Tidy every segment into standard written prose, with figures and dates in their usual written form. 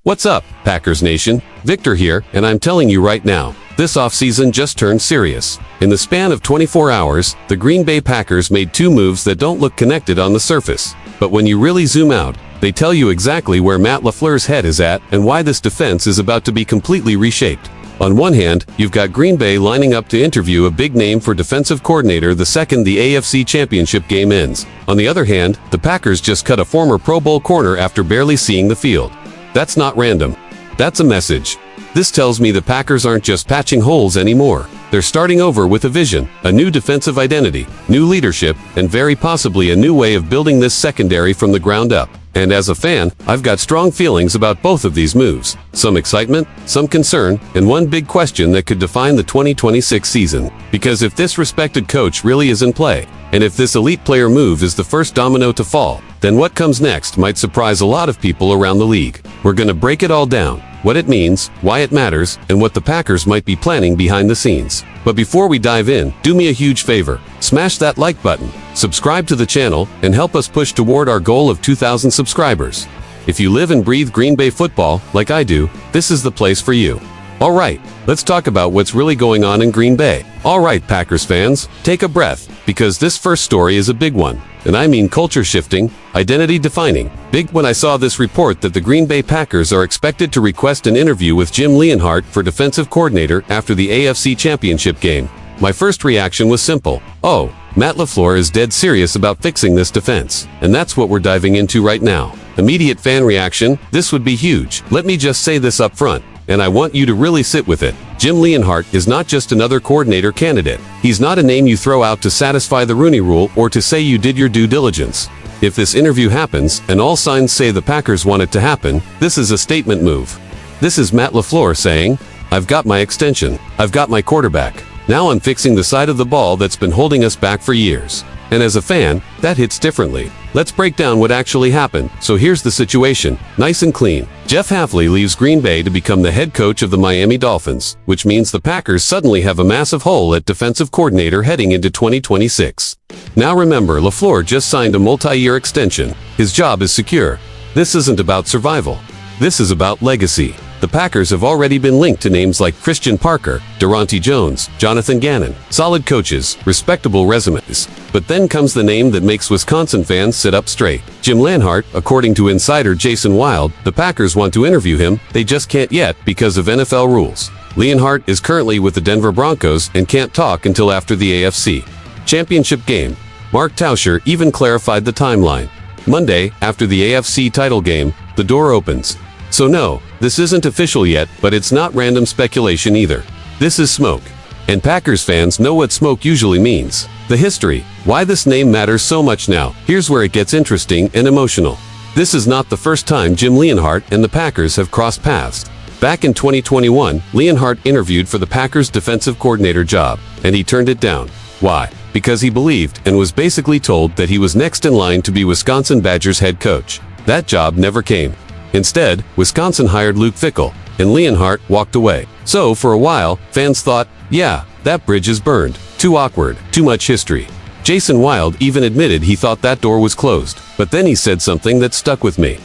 What's up, Packers Nation? Victor here, and I'm telling you right now, this offseason just turned serious. In the span of 24 hours, the Green Bay Packers made two moves that don't look connected on the surface. But when you really zoom out, they tell you exactly where Matt LaFleur's head is at and why this defense is about to be completely reshaped. On one hand, you've got Green Bay lining up to interview a big name for defensive coordinator the second the AFC Championship game ends. On the other hand, the Packers just cut a former Pro Bowl corner after barely seeing the field. That's not random. That's a message. This tells me the Packers aren't just patching holes anymore. They're starting over with a vision, a new defensive identity, new leadership, and very possibly a new way of building this secondary from the ground up. And as a fan, I've got strong feelings about both of these moves. Some excitement, some concern, and one big question that could define the 2026 season. Because if this respected coach really is in play, and if this elite player move is the first domino to fall, then what comes next might surprise a lot of people around the league. We're gonna break it all down, what it means, why it matters, and what the Packers might be planning behind the scenes. But before we dive in, do me a huge favor. Smash that like button, subscribe to the channel, and help us push toward our goal of 2,000 subscribers. If you live and breathe Green Bay football, like I do, this is the place for you. Alright, let's talk about what's really going on in Green Bay. Alright, Packers fans, take a breath, because this first story is a big one. And I mean culture-shifting, identity-defining. Big when I saw this report that the Green Bay Packers are expected to request an interview with Jim Leonhard for defensive coordinator after the AFC Championship game. My first reaction was simple. Oh, Matt LaFleur is dead serious about fixing this defense. And that's what we're diving into right now. Immediate fan reaction, this would be huge. Let me just say this up front, and I want you to really sit with it. Jim Leonhard is not just another coordinator candidate. He's not a name you throw out to satisfy the Rooney Rule or to say you did your due diligence. If this interview happens, and all signs say the Packers want it to happen, this is a statement move. This is Matt LaFleur saying, I've got my extension. I've got my quarterback. Now I'm fixing the side of the ball that's been holding us back for years. And as a fan, that hits differently. Let's break down what actually happened. So here's the situation, nice and clean. Jeff Hafley leaves Green Bay to become the head coach of the Miami Dolphins, which means the Packers suddenly have a massive hole at defensive coordinator heading into 2026. Now remember, LaFleur just signed a multi-year extension. His job is secure. This isn't about survival. This is about legacy. The Packers have already been linked to names like Christian Parker, Durante Jones, Jonathan Gannon. Solid coaches, respectable resumes. But then comes the name that makes Wisconsin fans sit up straight. Jim Leonhard. According to insider Jason Wild, the Packers want to interview him, they just can't yet because of NFL rules. Leonhard is currently with the Denver Broncos and can't talk until after the AFC Championship game. Mark Tauscher even clarified the timeline. Monday, after the AFC title game, the door opens. So no, this isn't official yet, but it's not random speculation either. This is smoke. And Packers fans know what smoke usually means. The history, why this name matters so much now. Here's where it gets interesting and emotional. This is not the first time Jim Leonhard and the Packers have crossed paths. Back in 2021, Leonhard interviewed for the Packers defensive coordinator job, and he turned it down. Why? Because he believed and was basically told that he was next in line to be Wisconsin Badgers head coach. That job never came. Instead, Wisconsin hired Luke Fickell, and Leonhard walked away. So, for a while, fans thought, yeah, that bridge is burned. Too awkward, too much history. Jason Wild even admitted he thought that door was closed. But then he said something that stuck with me.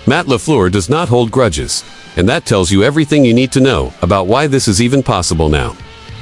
Matt LaFleur does not hold grudges. And that tells you everything you need to know about why this is even possible now.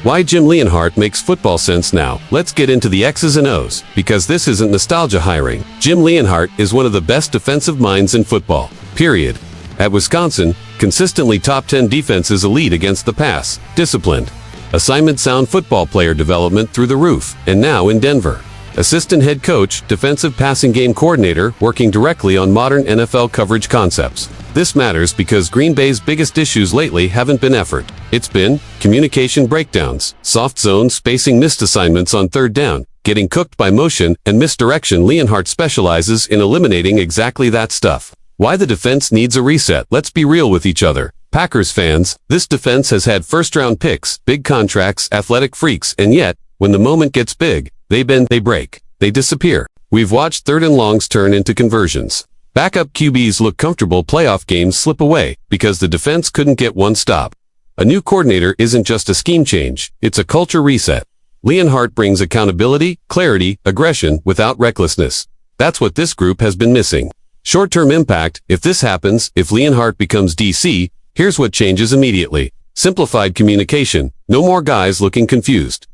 Why Jim Leonhard makes football sense now. Let's get into the X's and O's, because this isn't nostalgia hiring. Jim Leonhard is one of the best defensive minds in football. Period. At Wisconsin, consistently top 10 defenses elite against the pass, disciplined. Assignment sound football player development through the roof, and now in Denver. Assistant head coach, defensive passing game coordinator, working directly on modern NFL coverage concepts. This matters because Green Bay's biggest issues lately haven't been effort. It's been communication breakdowns, soft zone spacing, missed assignments on third down, getting cooked by motion, and misdirection. Leonhard specializes in eliminating exactly that stuff. Why the defense needs a reset. Let's be real with each other. Packers fans, this defense has had first-round picks, big contracts, athletic freaks, and yet, when the moment gets big, they bend, they break, they disappear. We've watched third and longs turn into conversions. Backup QBs look comfortable, playoff games slip away because the defense couldn't get one stop. A new coordinator isn't just a scheme change, it's a culture reset. Leonhard brings accountability, clarity, aggression without recklessness. That's what this group has been missing. Short-term impact, if this happens, if Leonhard becomes DC, here's what changes immediately. Simplified communication, no more guys looking confused.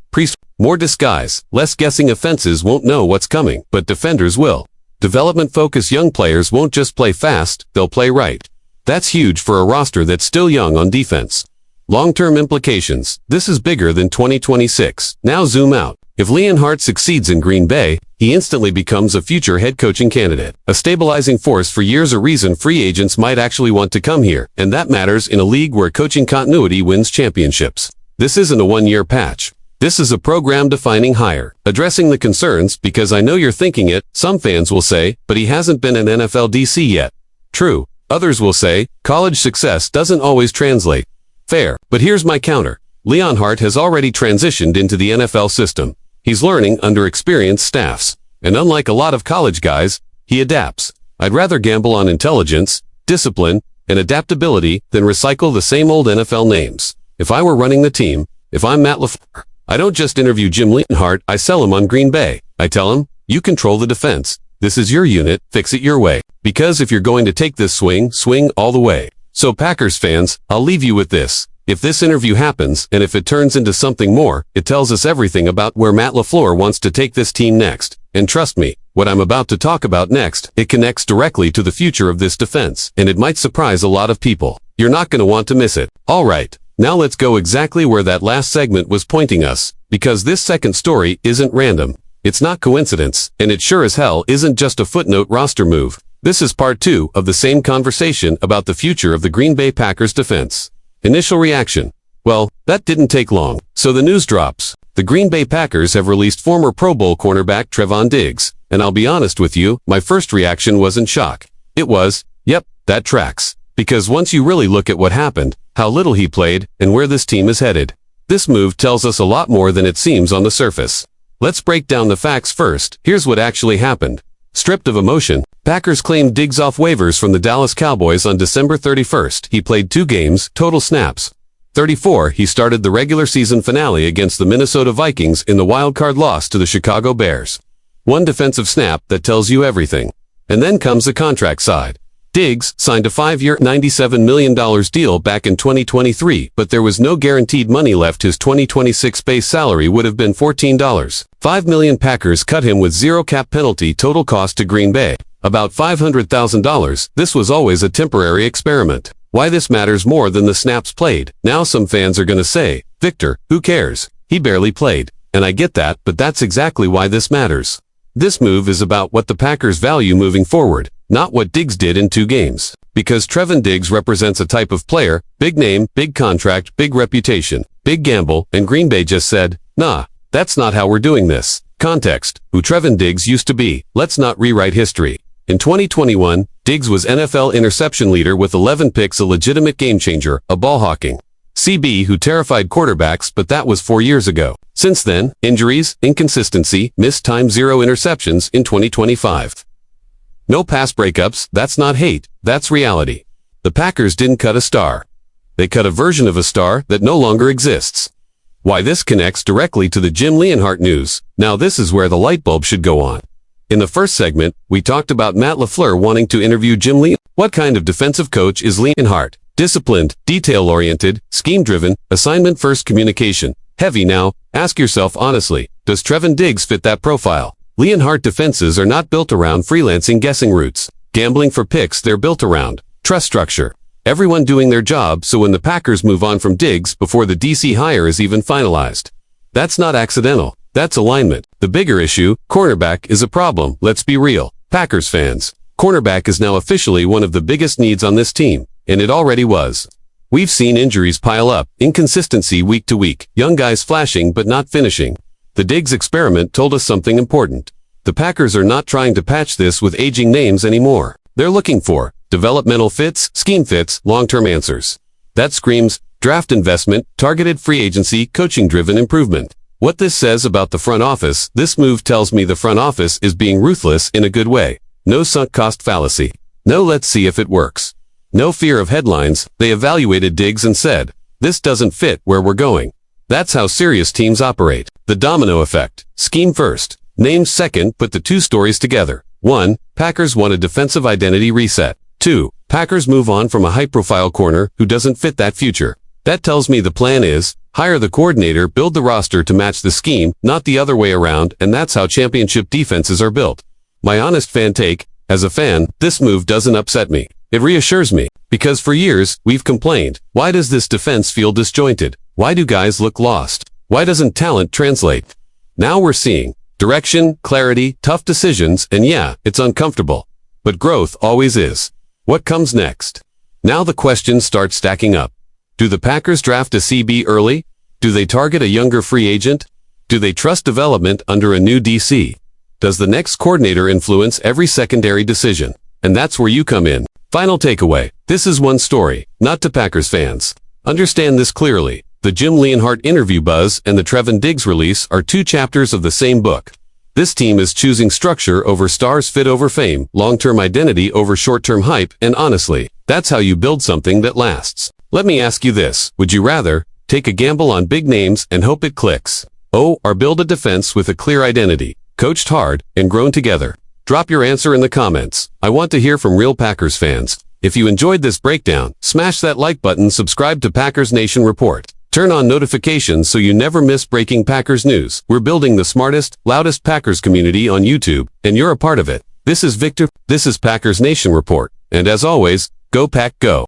More disguise, less guessing. Offenses won't know what's coming, but defenders will. Development-focused young players won't just play fast, they'll play right. That's huge for a roster that's still young on defense. Long-term implications, this is bigger than 2026. Now zoom out. If Leonhard succeeds in Green Bay, he instantly becomes a future head coaching candidate. A stabilizing force for years, a reason free agents might actually want to come here, and that matters in a league where coaching continuity wins championships. This isn't a one-year patch. This is a program-defining hire, addressing the concerns, because I know you're thinking it. Some fans will say, but he hasn't been an NFL DC yet. True. Others will say, college success doesn't always translate. Fair. But here's my counter. Leonhard has already transitioned into the NFL system. He's learning under experienced staffs. And unlike a lot of college guys, he adapts. I'd rather gamble on intelligence, discipline, and adaptability than recycle the same old NFL names. If I were running the team, if I'm Matt LaFleur, I don't just interview Jim Leonhard, I sell him on Green Bay. I tell him, you control the defense. This is your unit, fix it your way. Because if you're going to take this swing all the way. So Packers fans, I'll leave you with this. If this interview happens, and if it turns into something more, it tells us everything about where Matt LaFleur wants to take this team next. And trust me, what I'm about to talk about next, it connects directly to the future of this defense, and it might surprise a lot of people. You're not going to want to miss it. All right, now let's go exactly where that last segment was pointing us, because this second story isn't random. It's not coincidence, and it sure as hell isn't just a footnote roster move. This is part 2 of the same conversation about the future of the Green Bay Packers defense. Initial reaction. Well, that didn't take long. So the news drops. The Green Bay Packers have released former Pro Bowl cornerback Trevon Diggs. And I'll be honest with you, my first reaction wasn't shock. It was, yep, that tracks. Because once you really look at what happened, how little he played, and where this team is headed, this move tells us a lot more than it seems on the surface. Let's break down the facts first. Here's what actually happened. Stripped of emotion, Packers claimed Diggs off waivers from the Dallas Cowboys on December 31st. He played 2 games, total snaps 34. He started the regular season finale against the Minnesota Vikings in the wild-card loss to the Chicago Bears. One defensive snap that tells you everything. And then comes the contract side. Diggs signed a 5-year, $97 million deal back in 2023, but there was no guaranteed money left. His 2026 base salary would have been $14.5 million. Packers cut him with 0 cap penalty. Total cost to Green Bay, about $500,000. This was always a temporary experiment. Why this matters more than the snaps played. Now some fans are gonna say, Victor, who cares? He barely played. And I get that, but that's exactly why this matters. This move is about what the Packers value moving forward, not what Diggs did in 2 games. Because Trevon Diggs represents a type of player, big name, big contract, big reputation, big gamble, and Green Bay just said, nah, that's not how we're doing this. Context, who Trevon Diggs used to be. Let's not rewrite history. In 2021, Diggs was NFL interception leader with 11 picks, a legitimate game-changer, a ball-hawking CB who terrified quarterbacks, but that was 4 years ago. Since then, injuries, inconsistency, missed time, 0 interceptions in 2025. No pass breakups. That's not hate, that's reality. The Packers didn't cut a star. They cut a version of a star that no longer exists. Why this connects directly to the Jim Leonhard news. Now this is where the light bulb should go on. In the first segment, we talked about Matt LaFleur wanting to interview Jim Leonhard. What kind of defensive coach is Leonhard? Disciplined, detail-oriented, scheme-driven, assignment-first communication. Heavy. Now, ask yourself honestly, does Trevon Diggs fit that profile? Leonhard defenses are not built around freelancing guessing routes. Gambling for picks. They're built around trust structure. Everyone doing their job, so when the Packers move on from Diggs before the DC hire is even finalized. That's not accidental. That's alignment. The bigger issue, cornerback, is a problem. Let's be real. Packers fans, cornerback is now officially one of the biggest needs on this team, and it already was. We've seen injuries pile up, inconsistency week to week, young guys flashing but not finishing. The Diggs experiment told us something important. The Packers are not trying to patch this with aging names anymore. They're looking for developmental fits, scheme fits, long-term answers. That screams draft investment, targeted free agency, coaching-driven improvement. What this says about the front office, this move tells me the front office is being ruthless in a good way. No sunk cost fallacy. No let's see if it works. No fear of headlines. They evaluated Diggs and said, this doesn't fit where we're going. That's how serious teams operate. The domino effect. Scheme first. Names second. Put the 2 stories together. 1. Packers want a defensive identity reset. 2. Packers move on from a high-profile corner who doesn't fit that future. That tells me the plan is, hire the coordinator, build the roster to match the scheme, not the other way around, and that's how championship defenses are built. My honest fan take, as a fan, this move doesn't upset me. It reassures me. Because for years, we've complained. Why does this defense feel disjointed? Why do guys look lost? Why doesn't talent translate? Now we're seeing direction, clarity, tough decisions, and yeah, it's uncomfortable. But growth always is. What comes next? Now the questions start stacking up. Do the Packers draft a CB early? Do they target a younger free agent? Do they trust development under a new DC? Does the next coordinator influence every secondary decision? And that's where you come in. Final takeaway. This is one story, not to Packers fans. Understand this clearly. The Jim Leonhard interview buzz and the Trevon Diggs release are two chapters of the same book. This team is choosing structure over stars, fit over fame, long-term identity over short-term hype, and honestly, that's how you build something that lasts. Let me ask you this. Would you rather take a gamble on big names and hope it clicks, or build a defense with a clear identity, coached hard, and grown together? Drop your answer in the comments. I want to hear from real Packers fans. If you enjoyed this breakdown, smash that like button, subscribe to Packers Nation Report. Turn on notifications so you never miss breaking Packers news. We're building the smartest, loudest Packers community on YouTube, and you're a part of it. This is Victor. This is Packers Nation Report. And as always, go Pack Go.